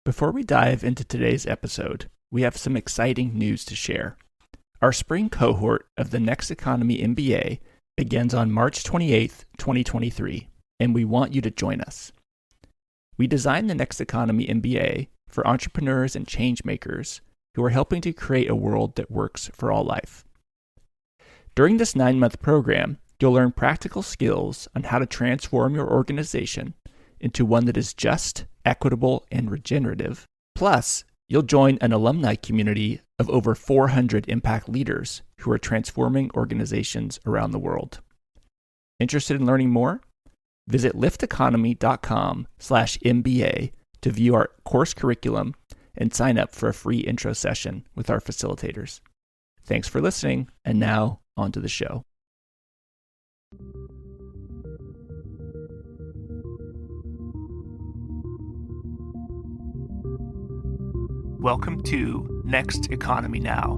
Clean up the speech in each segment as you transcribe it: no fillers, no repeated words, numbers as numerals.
Before we dive into today's episode, we have some exciting news to share. Our spring cohort of the Next Economy MBA begins on March 28th, 2023, and we want you to join us. We designed the Next Economy MBA for entrepreneurs and change makers who are helping to create a world that works for all life. During this 9-month program, you'll learn practical skills on how to transform your organization into one that is just, equitable, and regenerative. Plus, you'll join an alumni community of over 400 impact leaders who are transforming organizations around the world. Interested in learning more? Visit lifteconomy.com/MBA to view our course curriculum and sign up for a free intro session with our facilitators. Thanks for listening, and now on to the show. Welcome to Next Economy Now.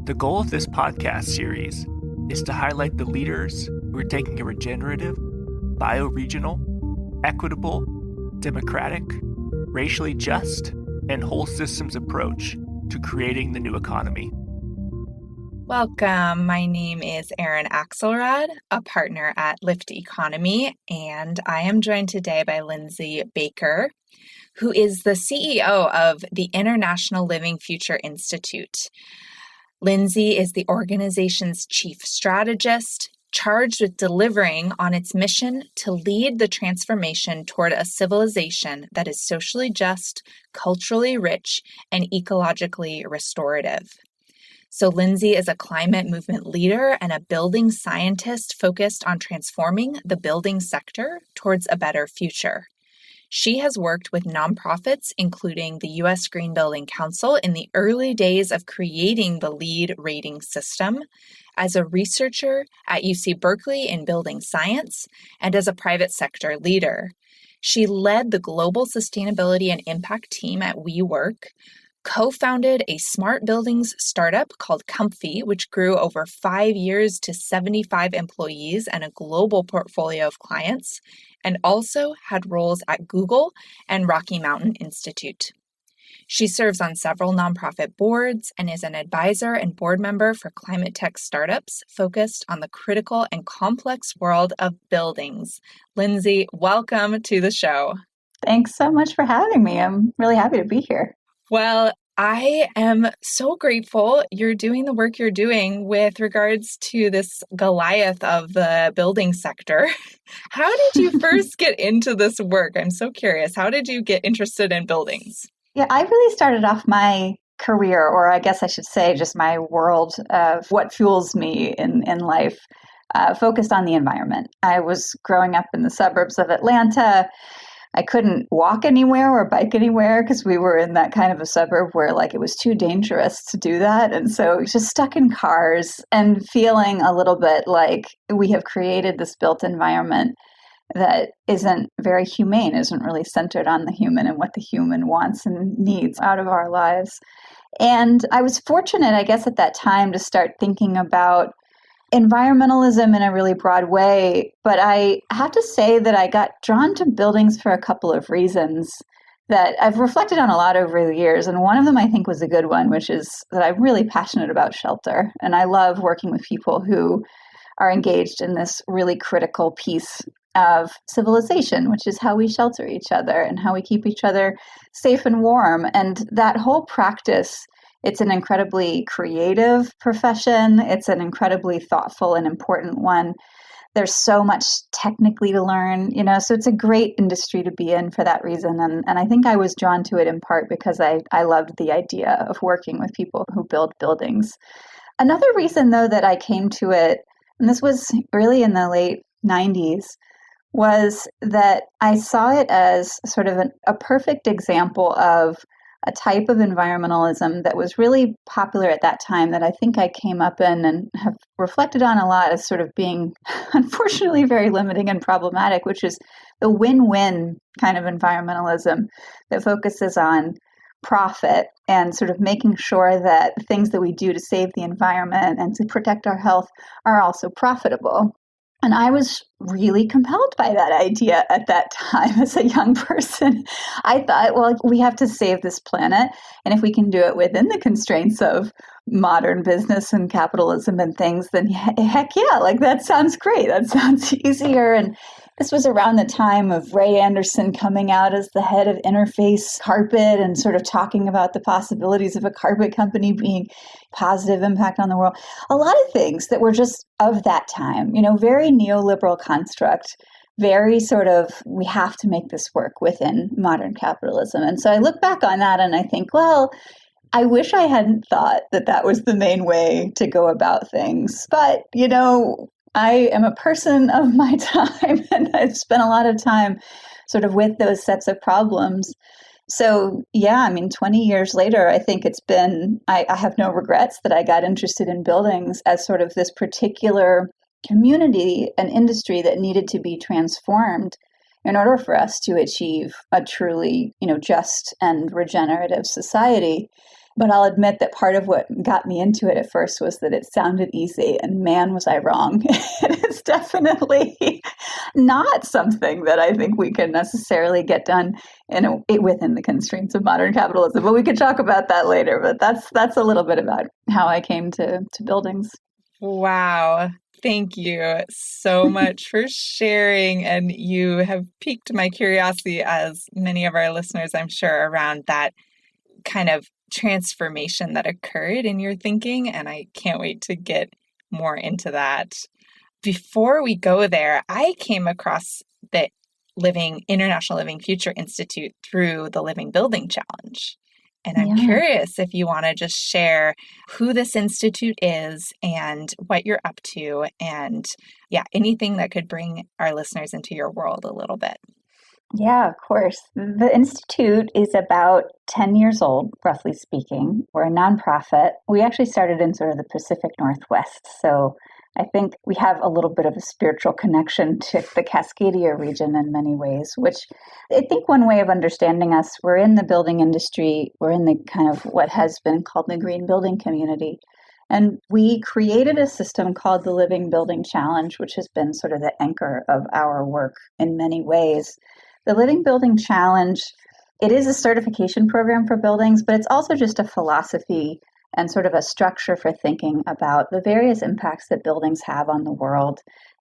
The goal of this podcast series is to highlight the leaders who are taking a regenerative, bioregional, equitable, democratic, racially just, and whole systems approach to creating the new economy. Welcome. My name is Erin Axelrod, a partner at Lift Economy, and I am joined today by Lindsay Baker, who is the CEO of the International Living Future Institute. Lindsay is the organization's chief strategist, charged with delivering on its mission to lead the transformation toward a civilization that is socially just, culturally rich, and ecologically restorative. So Lindsay is a climate movement leader and a building scientist focused on transforming the building sector towards a better future. She has worked with nonprofits, including the U.S. Green Building Council, in the early days of creating the LEED rating system, as a researcher at UC Berkeley in building science, and as a private sector leader. She led the global sustainability and impact team at WeWork, co-founded a smart buildings startup called Comfy, which grew over 5 years to 75 employees and a global portfolio of clients, and also had roles at Google and Rocky Mountain Institute. She serves on several nonprofit boards and is an advisor and board member for climate tech startups focused on the critical and complex world of buildings. Lindsay, welcome to the show. Thanks so much for having me. I'm really happy to be here. Well, I am so grateful you're doing the work you're doing with regards to this Goliath of the building sector. How did you first get into this work? I'm so curious. How did you get interested in buildings? Yeah, I really started off my career, or I guess I should say just my world of what fuels me in life, focused on the environment. I was growing up in the suburbs of Atlanta. I couldn't walk anywhere or bike anywhere because we were in that kind of a suburb where it was too dangerous to do that. And so just stuck in cars and feeling a little bit like we have created this built environment that isn't very humane, isn't really centered on the human and what the human wants and needs out of our lives. And I was fortunate, I guess, at that time to start thinking about environmentalism in a really broad way, but I have to say that I got drawn to buildings for a couple of reasons that I've reflected on a lot over the years. And one of them I think was a good one, which is that I'm really passionate about shelter. And I love working with people who are engaged in this really critical piece of civilization, which is how we shelter each other and how we keep each other safe and warm. And that whole practice, it's an incredibly creative profession. It's an incredibly thoughtful and important one. There's so much technically to learn, so it's a great industry to be in for that reason. And I think I was drawn to it in part because I loved the idea of working with people who build buildings. Another reason, though, that I came to it, and this was really in the late 90s, was that I saw it as sort of a perfect example of a type of environmentalism that was really popular at that time that I think I came up in and have reflected on a lot as sort of being, unfortunately, very limiting and problematic, which is the win-win kind of environmentalism that focuses on profit and sort of making sure that things that we do to save the environment and to protect our health are also profitable. And I was really compelled by that idea at that time as a young person. I thought, well, we have to save this planet. And if we can do it within the constraints of modern business and capitalism and things, then heck yeah, like that sounds great. That sounds easier. And this was around the time of Ray Anderson coming out as the head of Interface Carpet and sort of talking about the possibilities of a carpet company being positive impact on the world. A lot of things that were just of that time, very neoliberal construct, very sort of, we have to make this work within modern capitalism. And so I look back on that and I think, well, I wish I hadn't thought that that was the main way to go about things. But, I am a person of my time and I've spent a lot of time sort of with those sets of problems. So, 20 years later, I think I have no regrets that I got interested in buildings as sort of this particular community and industry that needed to be transformed in order for us to achieve a truly, just and regenerative society. But I'll admit that part of what got me into it at first was that it sounded easy, and man, was I wrong. It's definitely not something that I think we can necessarily get done within the constraints of modern capitalism. But we could talk about that later. But that's a little bit about how I came to buildings. Wow. Thank you so much for sharing. And you have piqued my curiosity, as many of our listeners, I'm sure, around that kind of transformation that occurred in your thinking. And I can't wait to get more into that. Before we go there, I came across the International Living Future Institute through the Living Building Challenge. And I'm curious if you want to just share who this institute is and what you're up to, and anything that could bring our listeners into your world a little bit. Yeah, of course. The Institute is about 10 years old, roughly speaking. We're a nonprofit. We actually started in sort of the Pacific Northwest. So I think we have a little bit of a spiritual connection to the Cascadia region in many ways, which I think one way of understanding us, we're in the building industry. We're in the kind of what has been called the green building community. And we created a system called the Living Building Challenge, which has been sort of the anchor of our work in many ways. The Living Building Challenge, it is a certification program for buildings, but it's also just a philosophy and sort of a structure for thinking about the various impacts that buildings have on the world,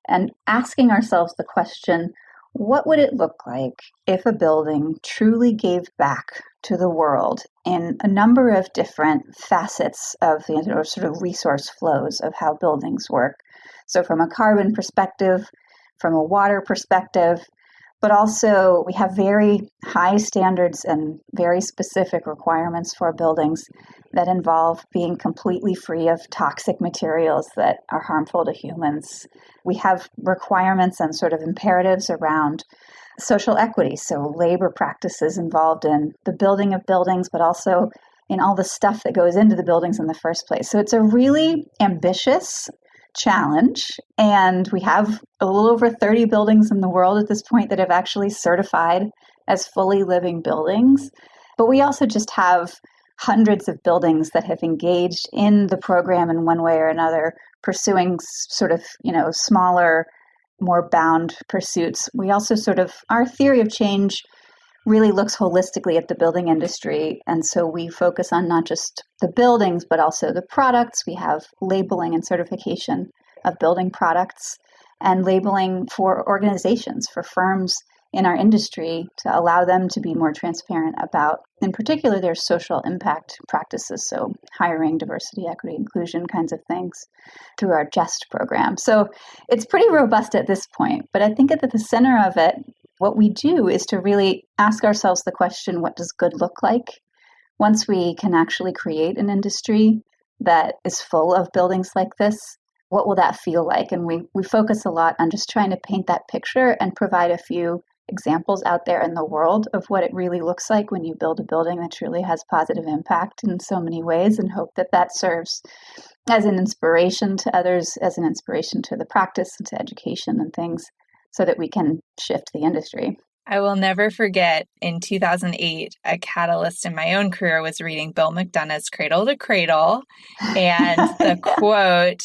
and asking ourselves the question, what would it look like if a building truly gave back to the world in a number of different facets of the sort of resource flows of how buildings work? So from a carbon perspective, from a water perspective, but also we have very high standards and very specific requirements for buildings that involve being completely free of toxic materials that are harmful to humans. We have requirements and sort of imperatives around social equity, so labor practices involved in the building of buildings, but also in all the stuff that goes into the buildings in the first place. So it's a really ambitious challenge, and we have a little over 30 buildings in the world at this point that have actually certified as fully living buildings. But we also just have hundreds of buildings that have engaged in the program in one way or another, pursuing sort of, smaller, more bound pursuits. We also our theory of change really looks holistically at the building industry. And so we focus on not just the buildings, but also the products. We have labeling and certification of building products, and labeling for organizations, for firms in our industry, to allow them to be more transparent about, in particular, their social impact practices. So hiring, diversity, equity, inclusion kinds of things through our JEST program. So it's pretty robust at this point. But I think at the center of it, what we do is to really ask ourselves the question, what does good look like? Once we can actually create an industry that is full of buildings like this, what will that feel like? And we focus a lot on just trying to paint that picture and provide a few examples out there in the world of what it really looks like when you build a building that truly has positive impact in so many ways, and hope that that serves as an inspiration to others, as an inspiration to the practice and to education and things, so that we can shift the industry. I will never forget, in 2008, a catalyst in my own career was reading Bill McDonough's Cradle to Cradle. And the quote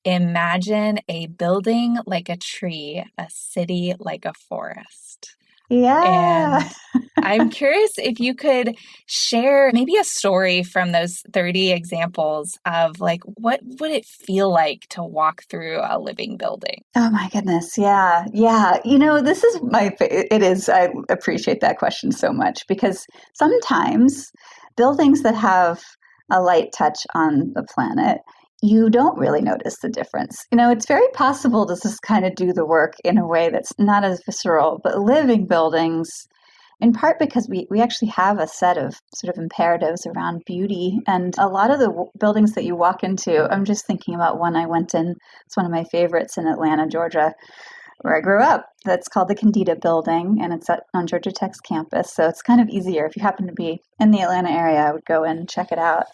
Imagine a building like a tree, a city like a forest. Yeah. And I'm curious if you could share maybe a story from those 30 examples of like, what would it feel like to walk through a living building? Oh my goodness. Yeah. Yeah. This is it is. I appreciate that question so much because sometimes buildings that have a light touch on the planet, you don't really notice the difference. It's very possible to just kind of do the work in a way that's not as visceral, but living buildings, in part because we actually have a set of sort of imperatives around beauty. And a lot of the buildings that you walk into, I'm just thinking about one I went in, it's one of my favorites in Atlanta, Georgia, where I grew up. That's called the Candida Building, and it's on Georgia Tech's campus. So it's kind of easier. If you happen to be in the Atlanta area, I would go in and check it out.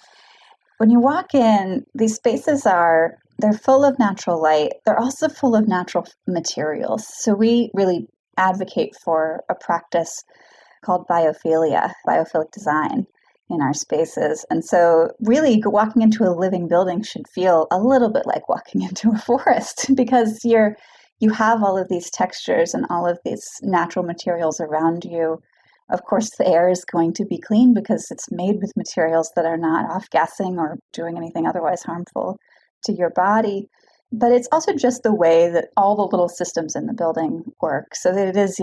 When you walk in, these spaces they're full of natural light. They're also full of natural materials. So we really advocate for a practice called biophilic design in our spaces. And so really walking into a living building should feel a little bit like walking into a forest because you have all of these textures and all of these natural materials around you. Of course, the air is going to be clean because it's made with materials that are not off-gassing or doing anything otherwise harmful to your body. But it's also just the way that all the little systems in the building work so that it is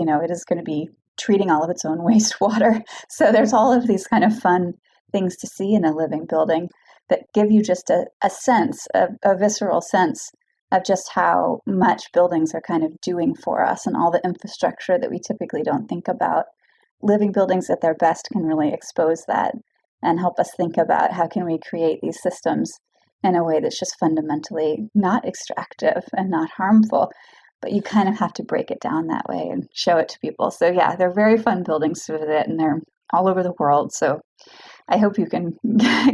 going to be treating all of its own wastewater. So there's all of these kind of fun things to see in a living building that give you just a sense, a visceral sense of just how much buildings are kind of doing for us and all the infrastructure that we typically don't think about. Living buildings at their best can really expose that and help us think about how can we create these systems in a way that's just fundamentally not extractive and not harmful. But you kind of have to break it down that way and show it to people. So yeah, they're very fun buildings to visit, and they're all over the world. So I hope you can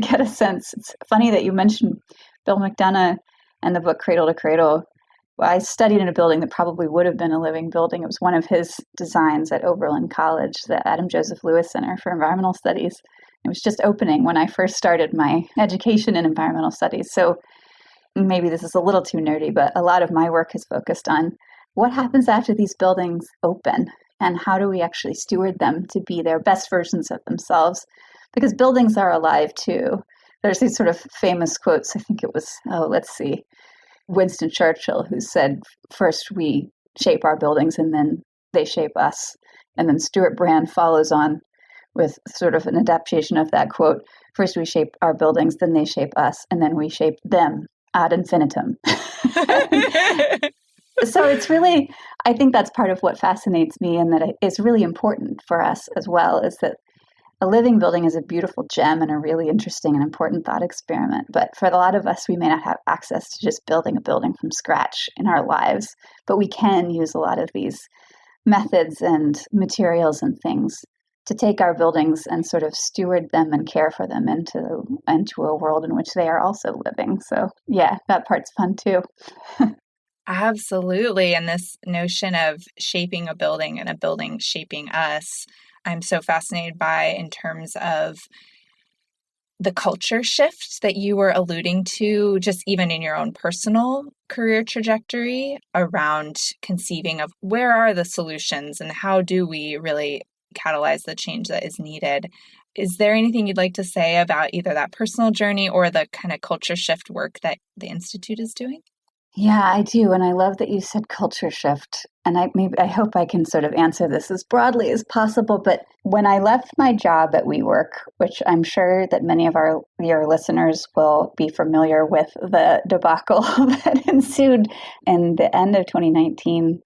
get a sense. It's funny that you mentioned Bill McDonough and the book Cradle to Cradle. I studied in a building that probably would have been a living building. It was one of his designs at Oberlin College, the Adam Joseph Lewis Center for Environmental Studies. It was just opening when I first started my education in environmental studies. So maybe this is a little too nerdy, but a lot of my work is focused on what happens after these buildings open and how do we actually steward them to be their best versions of themselves? Because buildings are alive too. There's these sort of famous quotes. I think it was, Winston Churchill, who said, first we shape our buildings and then they shape us. And then Stuart Brand follows on with sort of an adaptation of that quote. First we shape our buildings, then they shape us, and then we shape them ad infinitum. So it's really, I think that's part of what fascinates me and that is really important for us as well, is that a living building is a beautiful gem and a really interesting and important thought experiment. But for a lot of us, we may not have access to just building a building from scratch in our lives, but we can use a lot of these methods and materials and things to take our buildings and sort of steward them and care for them into a world in which they are also living. So yeah, that part's fun too. Absolutely. And this notion of shaping a building and a building shaping us, I'm so fascinated by in terms of the culture shift that you were alluding to, just even in your own personal career trajectory around conceiving of where are the solutions and how do we really catalyze the change that is needed. Is there anything you'd like to say about either that personal journey or the kind of culture shift work that the Institute is doing? Yeah, I do. And I love that you said culture shift. And I hope I can sort of answer this as broadly as possible. But when I left my job at WeWork, which I'm sure that many of your listeners will be familiar with the debacle that ensued in the end of 2019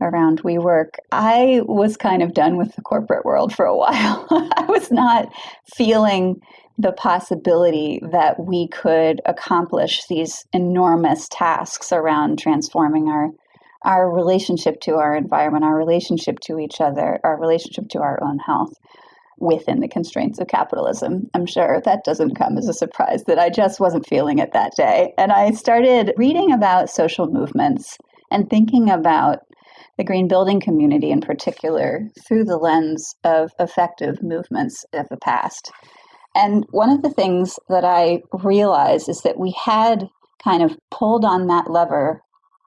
around WeWork, I was kind of done with the corporate world for a while. I was not feeling the possibility that we could accomplish these enormous tasks around transforming our relationship to our environment, our relationship to each other, our relationship to our own health within the constraints of capitalism. I'm sure that doesn't come as a surprise that I just wasn't feeling it that day. And I started reading about social movements and thinking about the green building community in particular through the lens of effective movements of the past. And one of the things that I realized is that we had kind of pulled on that lever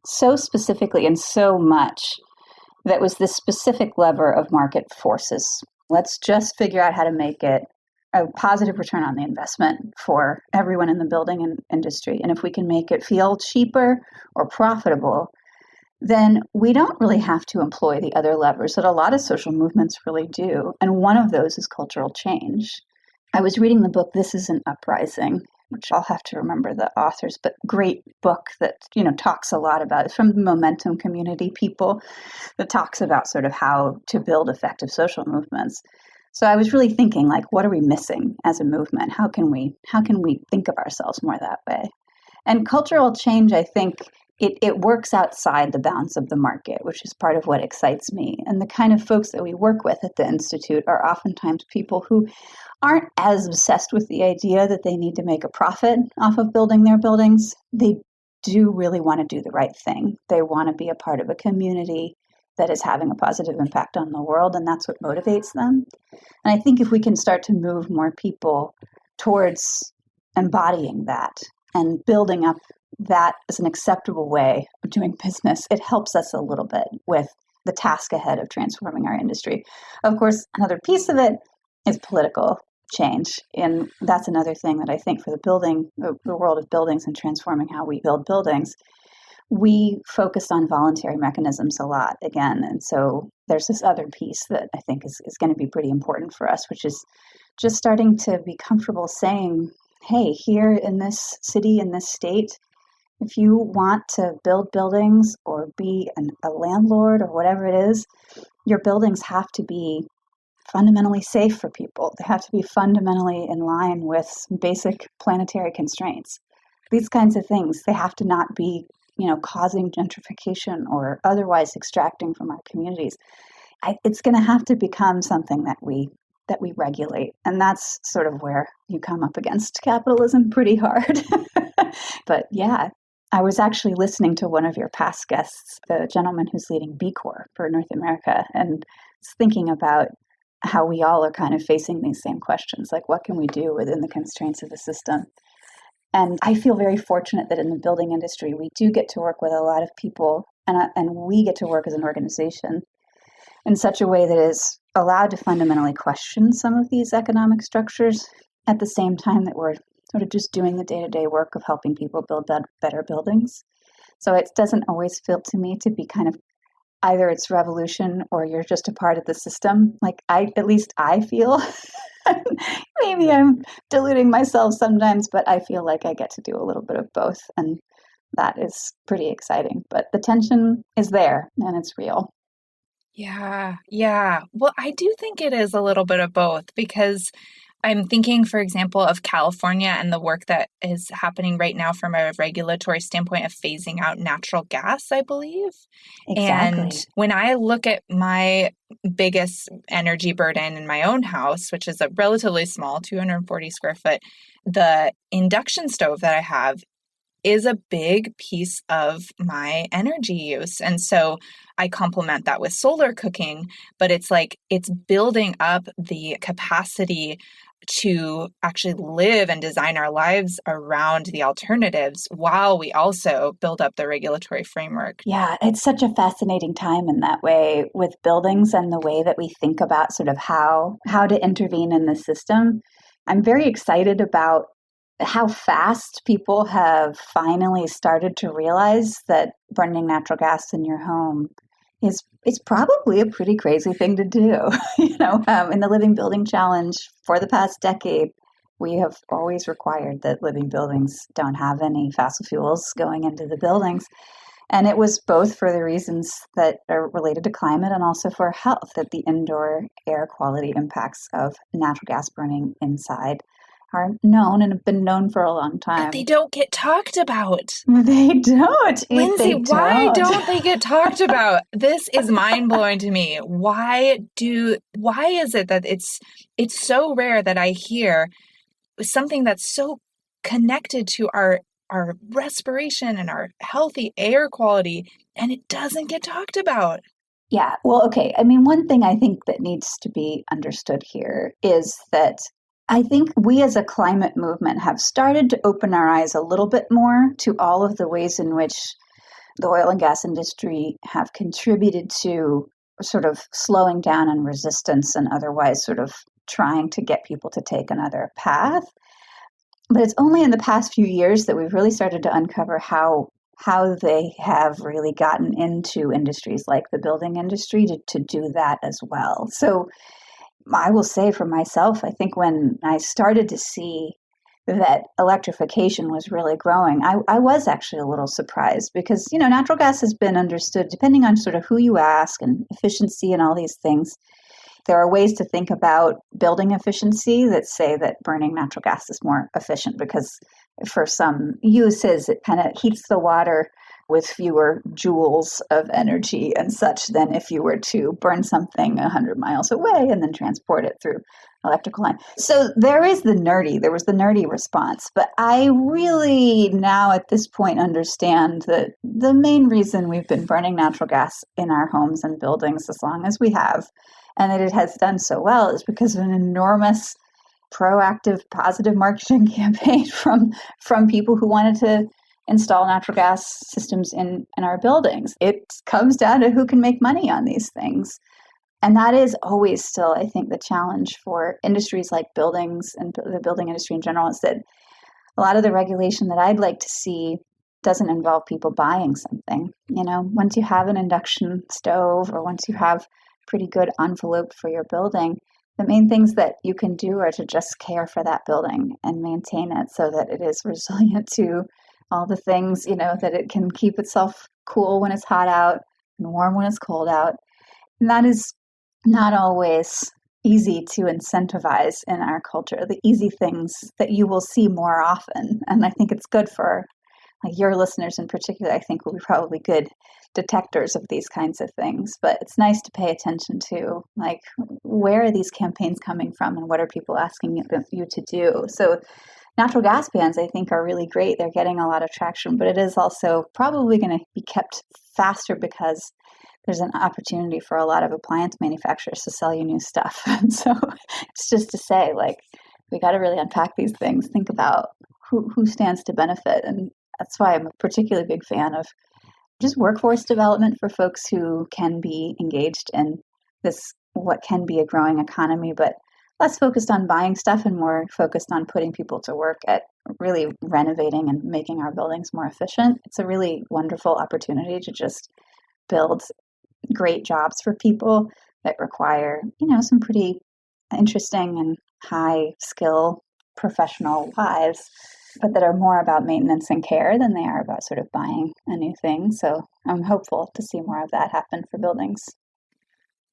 so specifically and so much that was this specific lever of market forces. Let's just figure out how to make it a positive return on the investment for everyone in the building industry. And if we can make it feel cheaper or profitable, then we don't really have to employ the other levers that a lot of social movements really do. And one of those is cultural change. I was reading the book, This Is an Uprising, which I'll have to remember the authors, but great book that, talks a lot about it from the momentum community people, that talks about sort of how to build effective social movements. So I was really thinking, like, what are we missing as a movement? How can we think of ourselves more that way? And cultural change, I think, it works outside the bounds of the market, which is part of what excites me. And the kind of folks that we work with at the Institute are oftentimes people who aren't as obsessed with the idea that they need to make a profit off of building their buildings. They do really want to do the right thing. They want to be a part of a community that is having a positive impact on the world, and that's what motivates them. And I think if we can start to move more people towards embodying that and building up that as an acceptable way of doing business, it helps us a little bit with the task ahead of transforming our industry. Of course, another piece of it is political change. And that's another thing that I think for the world of buildings and transforming how we build buildings, we focus on voluntary mechanisms a lot again. And so there's this other piece that I think is going to be pretty important for us, which is just starting to be comfortable saying, hey, here in this city, in this state, if you want to build buildings or be a landlord or whatever it is, your buildings have to be fundamentally safe for people. They have to be fundamentally in line with basic planetary constraints. These kinds of things, they have to not be, causing gentrification or otherwise extracting from our communities. It's going to have to become something that we regulate. And that's sort of where you come up against capitalism pretty hard. But yeah, I was actually listening to one of your past guests, the gentleman who's leading B Corp for North America, and thinking about how we all are kind of facing these same questions, like what can we do within the constraints of the system? And I feel very fortunate that in the building industry, we do get to work with a lot of people, and we get to work as an organization in such a way that is allowed to fundamentally question some of these economic structures at the same time that we're sort of just doing the day-to-day work of helping people build better buildings. So it doesn't always feel to me to be kind of either it's revolution or you're just a part of the system. Like at least I feel, maybe I'm deluding myself sometimes, but I feel like I get to do a little bit of both. And that is pretty exciting. But the tension is there and it's real. Yeah. Well, I do think it is a little bit of both because I'm thinking, for example, of California and the work that is happening right now from a regulatory standpoint of phasing out natural gas, I believe. Exactly. And when I look at my biggest energy burden in my own house, which is a relatively small 240 square foot, the induction stove that I have is a big piece of my energy use. And so I complement that with solar cooking, but it's like it's building up the capacity to actually live and design our lives around the alternatives while we also build up the regulatory framework. Yeah, it's such a fascinating time in that way with buildings and the way that we think about sort of how to intervene in the system. I'm very excited about how fast people have finally started to realize that burning natural gas in your home is probably a pretty crazy thing to do. In the Living Building Challenge for the past decade, we have always required that living buildings don't have any fossil fuels going into the buildings. And it was both for the reasons that are related to climate and also for health, that the indoor air quality impacts of natural gas burning inside are known and have been known for a long time. But they don't get talked about. They don't. Lindsay, why don't they get talked about? This is mind-blowing to me. Why is it that it's so rare that I hear something that's so connected to our respiration and our healthy air quality, and it doesn't get talked about? Yeah, well, okay. I mean, one thing I think that needs to be understood here is that I think we as a climate movement have started to open our eyes a little bit more to all of the ways in which the oil and gas industry have contributed to sort of slowing down and resistance and otherwise sort of trying to get people to take another path. But it's only in the past few years that we've really started to uncover how they have really gotten into industries like the building industry to do that as well. So I will say for myself, I think when I started to see that electrification was really growing, I was actually a little surprised because, natural gas has been understood, depending on sort of who you ask and efficiency and all these things. There are ways to think about building efficiency that say that burning natural gas is more efficient because for some uses, it kind of heats the water with fewer joules of energy and such than if you were to burn something 100 miles away and then transport it through electrical line. So there was the nerdy response. But I really now at this point understand that the main reason we've been burning natural gas in our homes and buildings as long as we have, and that it has done so well, is because of an enormous proactive, positive marketing campaign from people who wanted to install natural gas systems in our buildings. It comes down to who can make money on these things. And that is always still, I think, the challenge for industries like buildings and the building industry in general, is that a lot of the regulation that I'd like to see doesn't involve people buying something. Once you have an induction stove or once you have pretty good envelope for your building, the main things that you can do are to just care for that building and maintain it so that it is resilient to all the things, that it can keep itself cool when it's hot out and warm when it's cold out. And that is not always easy to incentivize in our culture, the easy things that you will see more often. And I think it's good for your listeners in particular, I think will be probably good detectors of these kinds of things. But it's nice to pay attention to, where are these campaigns coming from and what are people asking you to do? So natural gas bans, I think, are really great. They're getting a lot of traction, but it is also probably going to be kept faster because there's an opportunity for a lot of appliance manufacturers to sell you new stuff. And so it's just to say, we got to really unpack these things, think about who stands to benefit. And that's why I'm a particularly big fan of just workforce development for folks who can be engaged in this, what can be a growing economy, but less focused on buying stuff and more focused on putting people to work at really renovating and making our buildings more efficient. It's a really wonderful opportunity to just build great jobs for people that require, some pretty interesting and high skill professional lives, but that are more about maintenance and care than they are about sort of buying a new thing. So I'm hopeful to see more of that happen for buildings.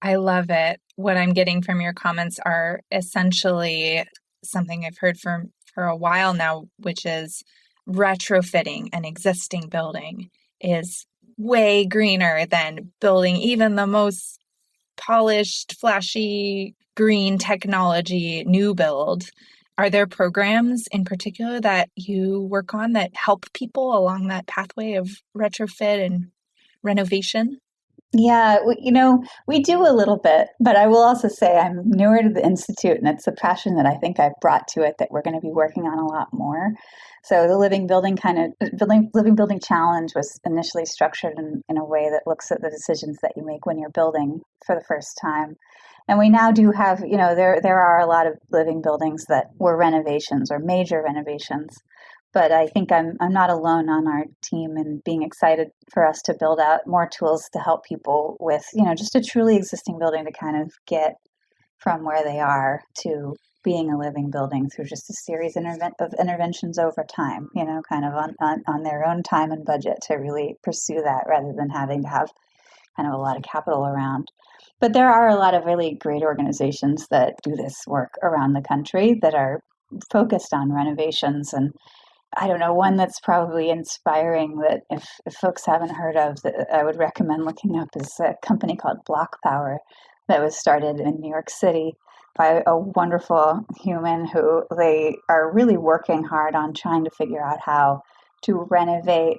I love it. What I'm getting from your comments are essentially something I've heard for a while now, which is retrofitting an existing building is way greener than building even the most polished, flashy, green technology new build. Are there programs in particular that you work on that help people along that pathway of retrofit and renovation? Yeah, we do a little bit, but I will also say I'm newer to the Institute, and it's a passion that I think I've brought to it that we're going to be working on a lot more. So the Living Building Challenge was initially structured in a way that looks at the decisions that you make when you're building for the first time. And we now do have, there are a lot of living buildings that were renovations or major renovations. But I think I'm not alone on our team in being excited for us to build out more tools to help people with, just a truly existing building to kind of get from where they are to being a living building through just a series of interventions over time, kind of on their own time and budget to really pursue that rather than having to have kind of a lot of capital around. But there are a lot of really great organizations that do this work around the country that are focused on renovations. And I don't know, one that's probably inspiring that if folks haven't heard of, that I would recommend looking up is a company called Block Power that was started in New York City by a wonderful human who they are really working hard on trying to figure out how to renovate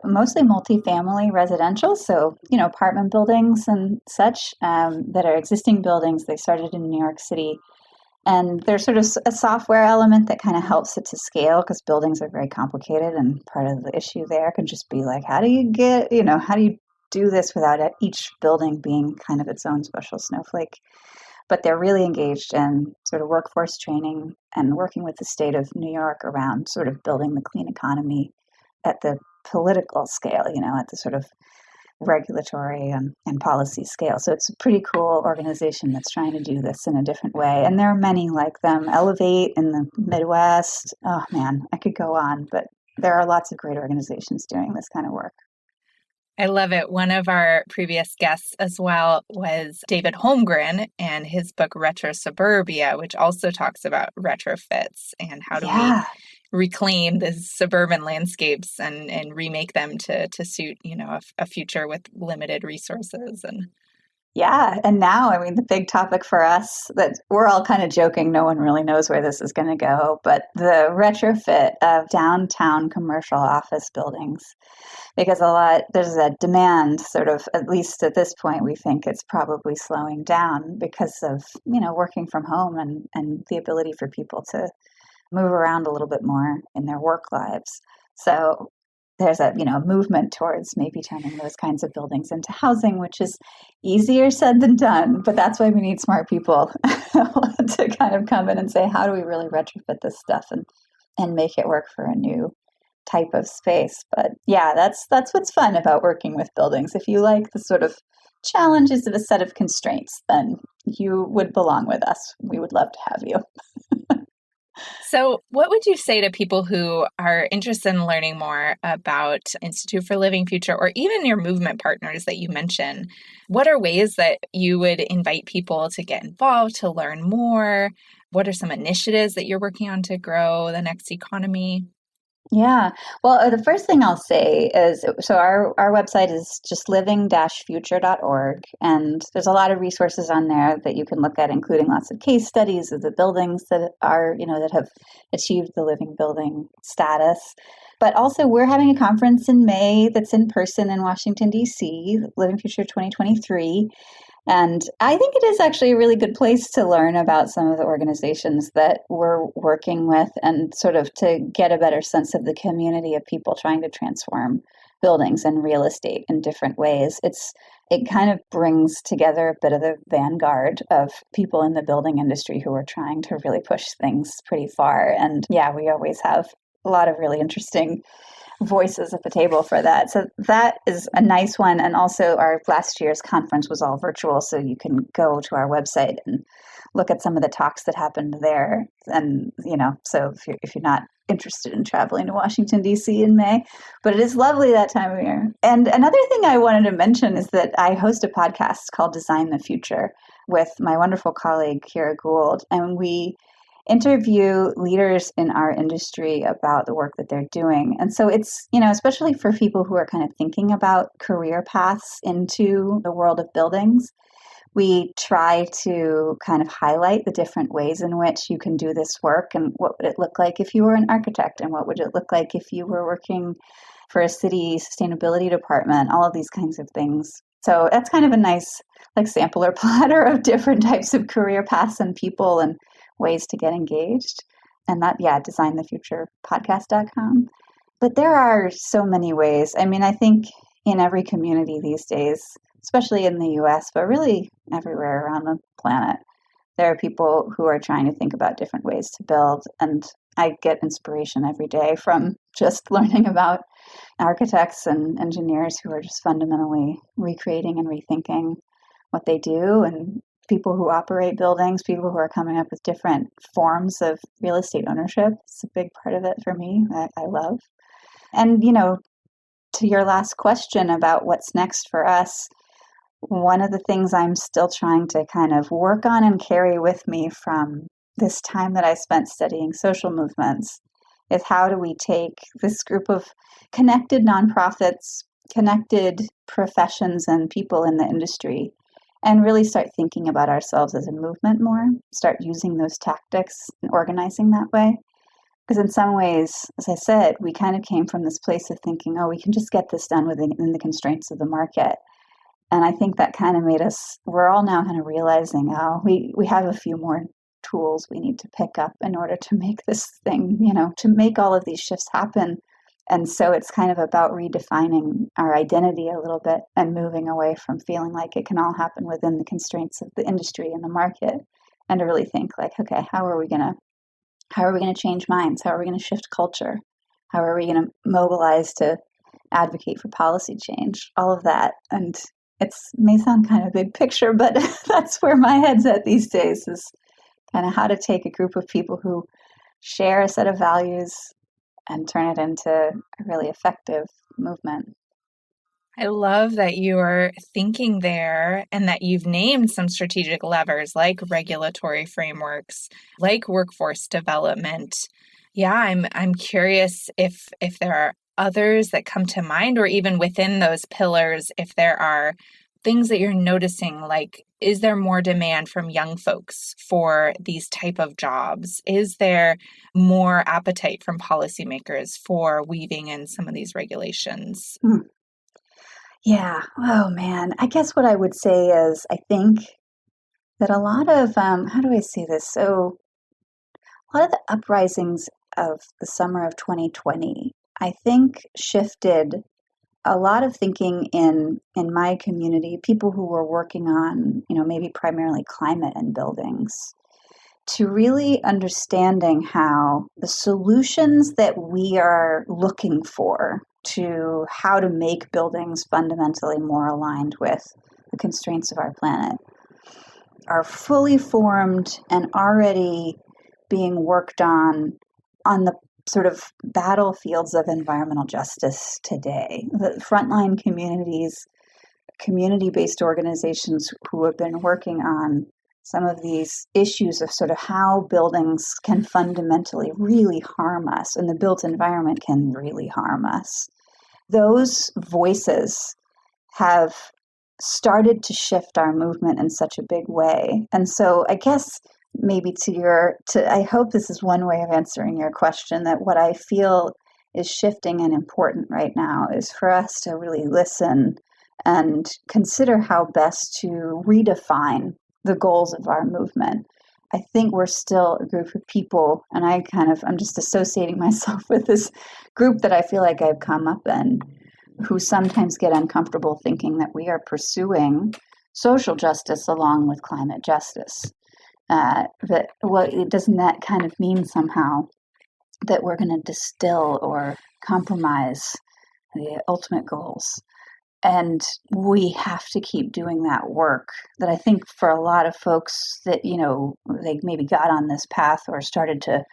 mostly multifamily residential, so, apartment buildings and such that are existing buildings. They started in New York City And there's sort of a software element that kind of helps it to scale because buildings are very complicated. And part of the issue there can just be like, how do you how do you do this without each building being kind of its own special snowflake? But they're really engaged in sort of workforce training and working with the state of New York around sort of building the clean economy at the political scale, at the sort of regulatory and policy scale. So it's a pretty cool organization that's trying to do this in a different way. And there are many like them. Elevate in the Midwest. Oh man, I could go on, but there are lots of great organizations doing this kind of work. I love it. One of our previous guests as well was David Holmgren and his book Retro Suburbia, which also talks about retrofits and how do we reclaim the suburban landscapes and remake them to suit, a future with limited resources. Yeah. And now, the big topic for us that we're all kind of joking, no one really knows where this is going to go, but the retrofit of downtown commercial office buildings. Because there's a demand sort of, at least at this point, we think it's probably slowing down because of, working from home and the ability for people to move around a little bit more in their work lives. So there's a movement towards maybe turning those kinds of buildings into housing, which is easier said than done. But that's why we need smart people to kind of come in and say, how do we really retrofit this stuff and make it work for a new type of space? But yeah, that's what's fun about working with buildings. If you like the sort of challenges of a set of constraints, then you would belong with us. We would love to have you. So what would you say to people who are interested in learning more about Institute for Living Future or even your movement partners that you mentioned? What are ways that you would invite people to get involved, to learn more? What are some initiatives that you're working on to grow the next economy? Yeah. Well, the first thing I'll say is, so our website is just living-future.org, and there's a lot of resources on there that you can look at, including lots of case studies of the buildings that are, that have achieved the living building status. But also we're having a conference in May that's in person in Washington, D.C., Living Future 2023. And I think it is actually a really good place to learn about some of the organizations that we're working with and sort of to get a better sense of the community of people trying to transform buildings and real estate in different ways. It kind of brings together a bit of the vanguard of people in the building industry who are trying to really push things pretty far. And yeah, we always have a lot of really interesting voices at the table for that. So that is a nice one. And also our last year's conference was all virtual. So you can go to our website and look at some of the talks that happened there. And, so if you're not interested in traveling to Washington, D.C. in May, but it is lovely that time of year. And another thing I wanted to mention is that I host a podcast called Design the Future with my wonderful colleague, Kira Gould. And we interview leaders in our industry about the work that they're doing. And so it's, especially for people who are kind of thinking about career paths into the world of buildings, we try to kind of highlight the different ways in which you can do this work and what would it look like if you were an architect and what would it look like if you were working for a city sustainability department, all of these kinds of things. So that's kind of a nice sampler platter of different types of career paths and people and ways to get engaged. And that, designthefuturepodcast.com. But there are so many ways. I think in every community these days, especially in the US, but really everywhere around the planet, there are people who are trying to think about different ways to build. And I get inspiration every day from just learning about architects and engineers who are just fundamentally recreating and rethinking what they do, and people who operate buildings, people who are coming up with different forms of real estate ownership. It's a big part of it for me that I love. And, to your last question about what's next for us, one of the things I'm still trying to kind of work on and carry with me from this time that I spent studying social movements is how do we take this group of connected nonprofits, connected professions and people in the industry and really start thinking about ourselves as a movement more, start using those tactics and organizing that way. Because in some ways, as I said, we kind of came from this place of thinking, we can just get this done within the constraints of the market. And I think that kind of made us, we're all now kind of realizing, we have a few more tools we need to pick up in order to make this thing, to make all of these shifts happen. And so it's kind of about redefining our identity a little bit and moving away from feeling like it can all happen within the constraints of the industry and the market, and to really think like, okay, how are we going to change minds? How are we going to shift culture? How are we going to mobilize to advocate for policy change? All of that. And it may sound kind of big picture, but that's where my head's at these days, is kind of how to take a group of people who share a set of values and turn it into a really effective movement. I love that you are thinking there and that you've named some strategic levers like regulatory frameworks, like workforce development. Yeah, I'm curious if there are others that come to mind, or even within those pillars, if there are things that you're noticing, like, is there more demand from young folks for these type of jobs? Is there more appetite from policymakers for weaving in some of these regulations? Yeah. Oh, man. I guess what I would say is I think that a lot of, how do I say this? So a lot of the uprisings of the summer of 2020, I think shifted a lot of thinking in my community, people who were working on, maybe primarily climate and buildings, to really understanding how the solutions that we are looking for to how to make buildings fundamentally more aligned with the constraints of our planet are fully formed and already being worked on the sort of battlefields of environmental justice today. The frontline communities, community-based organizations who have been working on some of these issues of sort of how buildings can fundamentally really harm us and the built environment can really harm us. Those voices have started to shift our movement in such a big way. And so I guess maybe I hope this is one way of answering your question, that what I feel is shifting and important right now is for us to really listen and consider how best to redefine the goals of our movement. I think we're still a group of people, and I'm just associating myself with this group that I feel like I've come up in, who sometimes get uncomfortable thinking that we are pursuing social justice along with climate justice. Doesn't that kind of mean somehow that we're going to distill or compromise the ultimate goals? And we have to keep doing that work that I think for a lot of folks that, they maybe got on this path or started to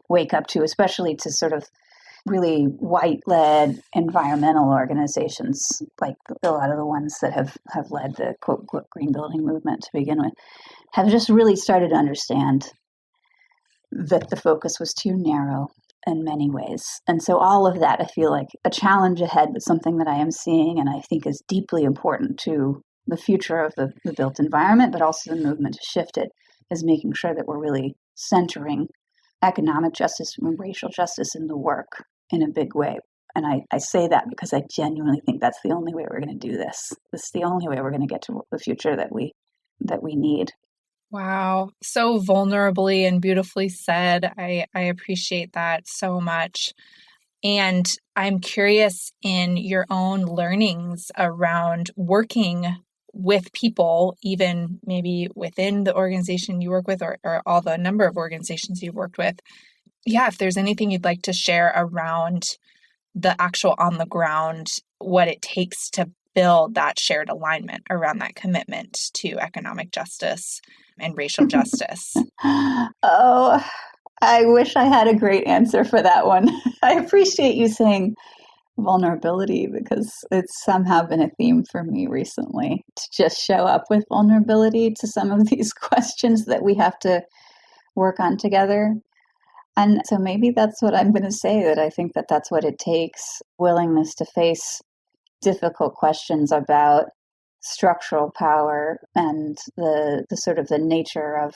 wake up to, especially to sort of really white-led environmental organizations, like a lot of the ones that have led the quote-unquote green building movement to begin with, have just really started to understand that the focus was too narrow in many ways. And so all of that, I feel like a challenge ahead, but something that I am seeing and I think is deeply important to the future of the built environment, but also the movement to shift it, is making sure that we're really centering economic justice and racial justice in the work in a big way. And I say that because I genuinely think that's the only way we're going to do this. This is the only way we're going to get to the future that we need. Wow. So vulnerably and beautifully said. I appreciate that so much. And I'm curious in your own learnings around working with people, even maybe within the organization you work with or all the number of organizations you've worked with. Yeah, if there's anything you'd like to share around the actual on the ground, what it takes to build that shared alignment around that commitment to economic justice and racial justice. Oh, I wish I had a great answer for that one. I appreciate you saying vulnerability because it's somehow been a theme for me recently to just show up with vulnerability to some of these questions that we have to work on together. And so maybe that's what I'm going to say, that I think that that's what it takes, willingness to face difficult questions about structural power and the sort of the nature of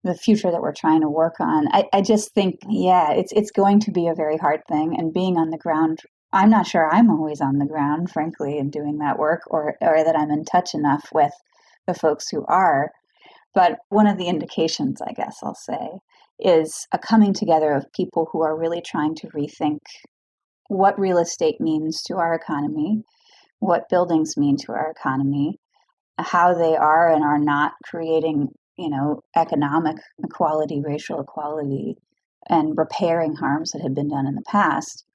the future that we're trying to work on. I just think, it's going to be a very hard thing. And being on the ground, I'm not sure I'm always on the ground, frankly, in doing that work or that I'm in touch enough with the folks who are. But one of the indications, I guess I'll say, is a coming together of people who are really trying to rethink what real estate means to our economy, what buildings mean to our economy, how they are and are not creating, economic equality, racial equality, and repairing harms that had been done in the past.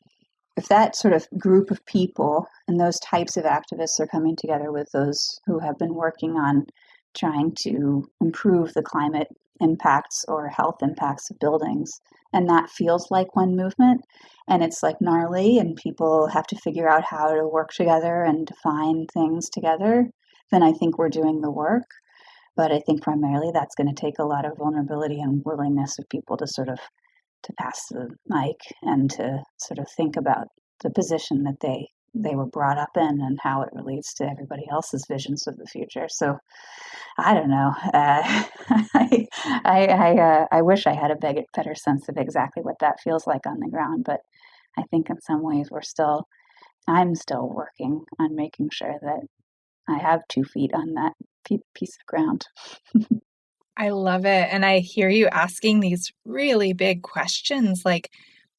If that sort of group of people and those types of activists are coming together with those who have been working on trying to improve the climate impacts or health impacts of buildings, and that feels like one movement, and it's like gnarly, and people have to figure out how to work together and define things together, then I think we're doing the work. But I think primarily that's going to take a lot of vulnerability and willingness of people to sort of to pass the mic and to sort of think about the position that they were brought up in and how it relates to everybody else's visions of the future. So I don't know. I wish I had a better sense of exactly what that feels like on the ground, but I think in some ways I'm still working on making sure that I have 2 feet on that piece of ground. I love it. And I hear you asking these really big questions like,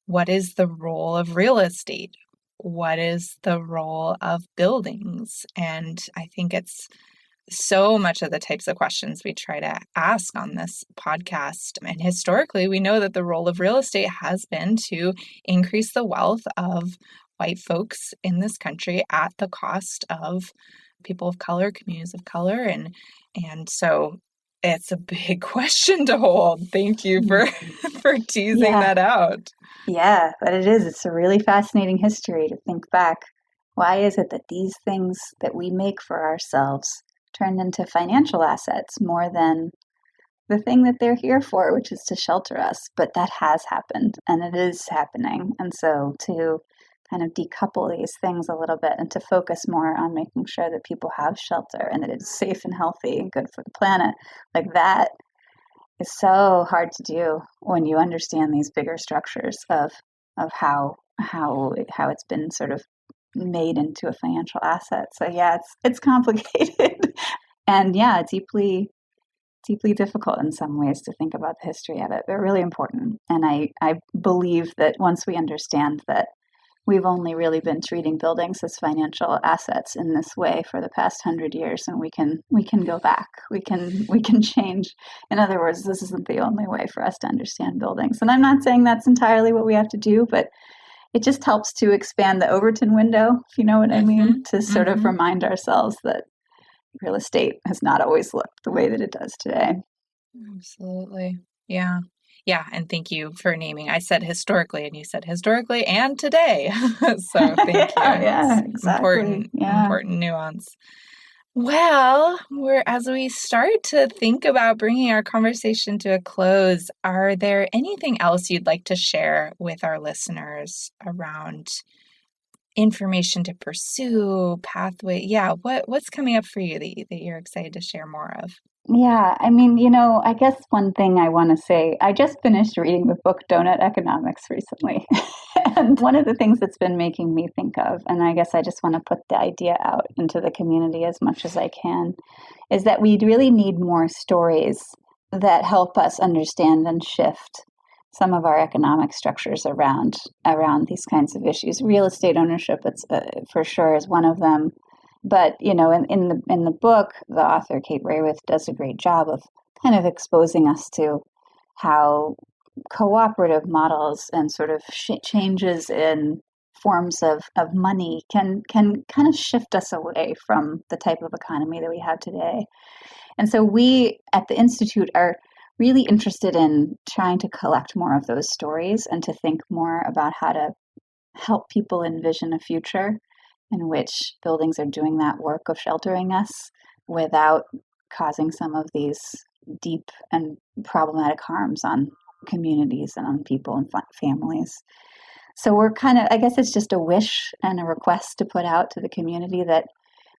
what is the role of real estate? What is the role of buildings? And I think it's so much of the types of questions we try to ask on this podcast. And historically, we know that the role of real estate has been to increase the wealth of white folks in this country at the cost of people of color, communities of color. And so it's a big question to hold. Thank you for teasing that out. Yeah, but it is. It's a really fascinating history to think back. Why is it that these things that we make for ourselves turned into financial assets more than the thing that they're here for, which is to shelter us? But that has happened, and it is happening. And so to kind of decouple these things a little bit and to focus more on making sure that people have shelter and that it's safe and healthy and good for the planet, like that is so hard to do when you understand these bigger structures of how it's been sort of made into a financial asset. So yeah, it's complicated and yeah, deeply difficult in some ways to think about the history of it, but really important. And I believe that once we understand that we've only really been treating buildings as financial assets in this way for the past 100 years, and we can go back. We can change. In other words, this isn't the only way for us to understand buildings. And I'm not saying that's entirely what we have to do, but it just helps to expand the Overton window, if you know what I mean, to sort of remind ourselves that real estate has not always looked the way that it does today. Absolutely. Yeah. Yeah. And thank you for naming. I said historically, and you said historically and today. So thank you. Yeah, exactly. Important nuance. Well, as we start to think about bringing our conversation to a close, are there anything else you'd like to share with our listeners around information to pursue, pathway? Yeah, what's coming up for you that you're excited to share more of? Yeah, I mean, I guess one thing I want to say, I just finished reading the book Donut Economics recently. And one of the things that's been making me think of, and I guess I just want to put the idea out into the community as much as I can, is that we really need more stories that help us understand and shift some of our economic structures around these kinds of issues. Real estate ownership, it's for sure, is one of them. But in the book, the author Kate Raworth does a great job of kind of exposing us to how cooperative models and sort of changes in forms of money can kind of shift us away from the type of economy that we have today. And so we at the Institute are really interested in trying to collect more of those stories and to think more about how to help people envision a future in which buildings are doing that work of sheltering us without causing some of these deep and problematic harms on communities and on people and families. So we're kind of, I guess it's just a wish and a request to put out to the community that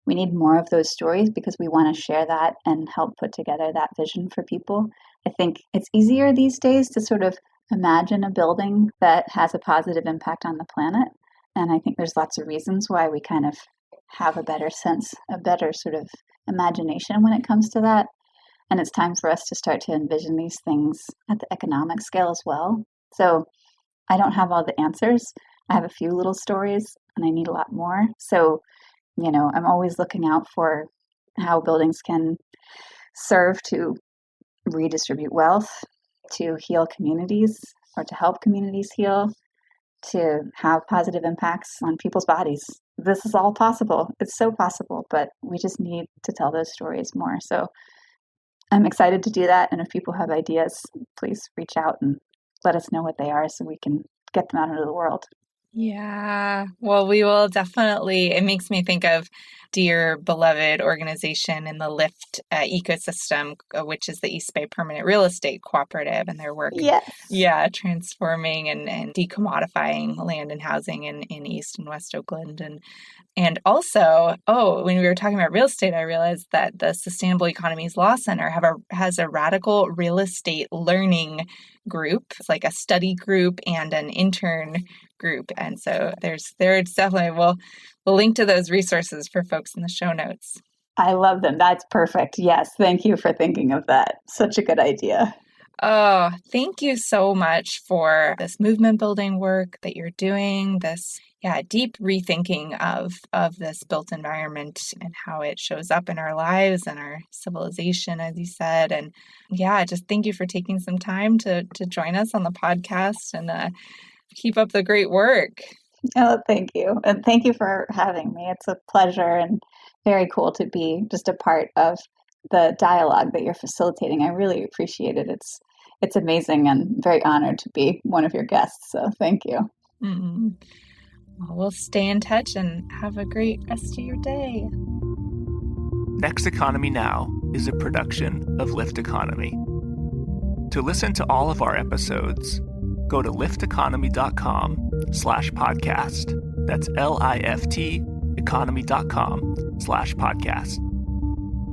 we need more of those stories because we want to share that and help put together that vision for people. I think it's easier these days to sort of imagine a building that has a positive impact on the planet. And I think there's lots of reasons why we kind of have a better sense, a better sort of imagination when it comes to that. And it's time for us to start to envision these things at the economic scale as well. So I don't have all the answers. I have a few little stories and I need a lot more. So, I'm always looking out for how buildings can serve to redistribute wealth, to heal communities or to help communities heal, to have positive impacts on people's bodies. This is all possible. It's so possible, but we just need to tell those stories more. So I'm excited to do that. And if people have ideas, please reach out and let us know what they are so we can get them out into the world. Yeah, well, we will definitely. It makes me think of dear beloved organization in the LIFT ecosystem, which is the East Bay Permanent Real Estate Cooperative, and their work, Yes. transforming and decommodifying land and housing in East and West Oakland. And also, when we were talking about real estate, I realized that the Sustainable Economies Law Center has a radical real estate learning group. It's like a study group and an intern group. And so there's definitely, we'll link to those resources for folks in the show notes. I love them. That's perfect. Yes. Thank you for thinking of that. Such a good idea. Oh, thank you so much for this movement building work that you're doing, this deep rethinking of this built environment and how it shows up in our lives and our civilization, as you said. And just thank you for taking some time to join us on the podcast and keep up the great work. Oh, thank you. And thank you for having me. It's a pleasure and very cool to be just a part of the dialogue that you're facilitating. I really appreciate it. It's amazing and very honored to be one of your guests. So thank you. Mm-hmm. Well, we'll stay in touch and have a great rest of your day. Next Economy Now is a production of Lift Economy. To listen to all of our episodes, go to lifteconomy.com/podcast. That's LIFT economy.com/podcast.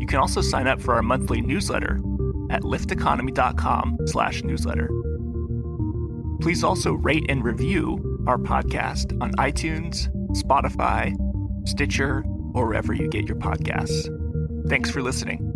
You can also sign up for our monthly newsletter at lifteconomy.com/newsletter. Please also rate and review our podcast on iTunes, Spotify, Stitcher, or wherever you get your podcasts. Thanks for listening.